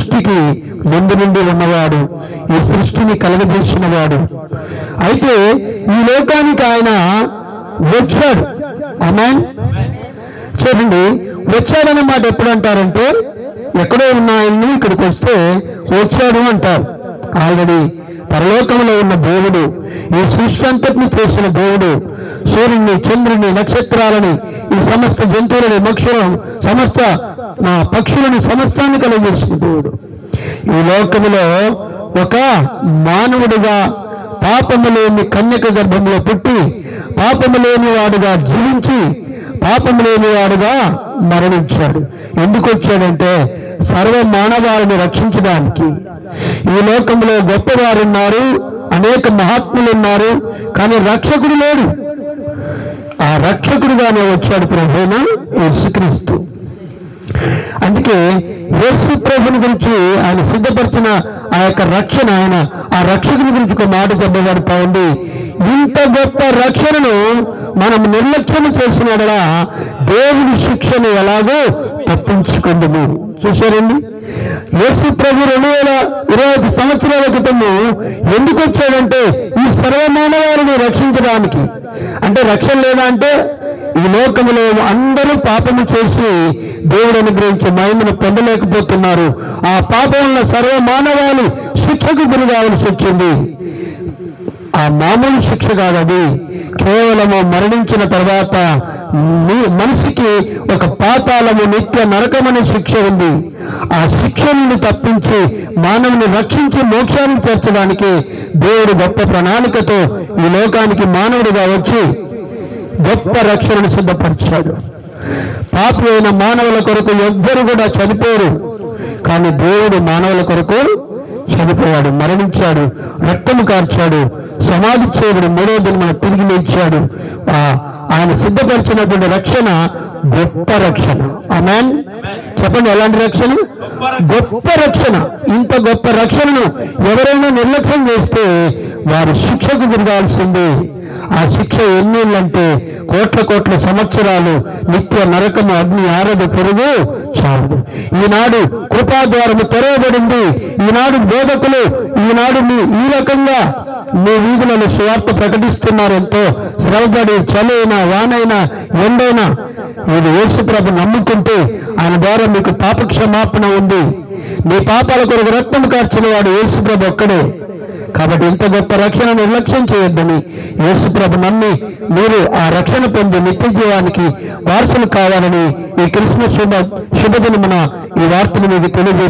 సృష్టికి ముందు నుండి ఉన్నవాడు, ఈ సృష్టిని కలగజేసిన వాడు. అయితే ఈ లోకానికి ఆయన వచ్చాడు. ఆమేన్. చూడండి, వచ్చాడన్న మాట ఎప్పుడు అంటారంటే, ఎక్కడో ఉన్న ఆయన్ని ఇక్కడికి వస్తే వచ్చాడు అంటారు. ఆల్రెడీ పరలోకంలో ఉన్న దేవుడు, ఈ సృష్టి అంతటిని చేసిన దేవుడు, సూర్యుని, చంద్రుని, నక్షత్రాలని, ఈ సమస్త జంతువులని, సమస్త పక్షులని, సమస్తాన్ని కలిగేసిన దేవుడు ఈ లోకములో ఒక మానవుడిగా పాపము లేని కన్యక గర్భంలో పుట్టి, పాపము లేని వాడుగా జీవించి, పాపము లేని వాడుగా మరణించాడు. ఎందుకు వచ్చాడంటే సర్వ మానవాళిని రక్షించడానికి. ఈ లోకంలో గొప్పవారు ఉన్నారు, అనేక మహాత్ములు ఉన్నారు, కానీ రక్షకుడు లేడు. ఆ రక్షకుడుగానే వచ్చాడు ప్రభువైన యేసుక్రీస్తు. అందుకే యేసు ప్రభుని గురించి ఆయన సిద్ధపరిచిన ఆ యొక్క రక్షణ, ఆయన ఆ రక్షకుని గురించి ఒక మాట చెప్పబడతా ఉంది. ఇంత గొప్ప రక్షణను మనం నిర్లక్ష్యం చేసినడలా దేవుని శిక్షను ఎలాగో తప్పించుకుందుము. చూశారండి, యేసు ప్రభు 2021 సంవత్సరాల క్రితము ఎందుకు వచ్చాడంటే ఈ సర్వమానవారిని రక్షించడానికి. అంటే రక్షణ లేదా అంటే ఈ లోకములో అందరూ పాపము చేసి దేవుడు అనుగ్రహించే మహిమను పొందలేకపోతున్నారు. ఆ పాపం వల్ల సర్వమానవాళి శిక్షకు గురి కావలసి వచ్చింది. ఆ మామూలు శిక్ష కాదది, కేవలము మరణించిన తర్వాత మనిషికి ఒక పాతాళము, నిత్య నరకమనే శిక్ష ఉంది. ఆ శిక్ష నుండి తప్పించి మానవుని రక్షించి మోక్షాన్ని చేర్చడానికి దేవుడు గొప్ప ప్రణాళికతో ఈ లోకానికి మానవుడిగా వచ్చి గొప్ప రక్షణను సిద్ధపరిచాడు. పాపి అయిన మానవుల కొరకు ఎవ్వరు కూడా చనిపోరు, కానీ దేవుడు మానవుల కొరకు చనిపోయాడు, మరణించాడు, రక్తము కార్చాడు, సమాధి చేయబడి 3వ దినమున తిరిగి లేచాడు. ఆయన సిద్ధపరిచినటువంటి రక్షణ గొప్ప రక్షణ. ఆమేన్. చెప్పండి, ఎలాంటి రక్షణ? గొప్ప రక్షణ. ఇంత గొప్ప రక్షణను ఎవరైనా నిర్లక్ష్యం చేస్తే వారు శిక్షకు గురికాల్సింది. ఆ శిక్ష ఎన్నేళ్ళంటే కోట్ల సంవత్సరాలు, నిత్య నరకము, అగ్ని ఆరదు, పురుగు చావదు. ఈనాడు కృపాద్వారము తెరవబడింది. ఈనాడు బోధకులు ఈనాడు ఈ రకంగా మీ వీధులను సువార్త ప్రకటిస్తున్నారు. ఎంతో శ్రమపడి చలైనా, వానైనా, ఎండైనా ఇది యేసుప్రభు నమ్ముకుంటే ఆయన ద్వారా మీకు పాప క్షమాపణ ఉంది. మీ పాపాల కొరకు రక్తం కార్చిన వాడు యేసుప్రభు ఒక్కడే. కాబట్టి ఇంత గొప్ప రక్షణ నిర్లక్ష్యం చేయొద్దని యేసుప్రభు నమ్మి మీరు ఆ రక్షణ పొంది నిత్య జీవానికి వారసులు కావాలని ఈ క్రిస్మస్ శుభదినమున ఈ వార్తను మీకు తెలియజేస్తారు.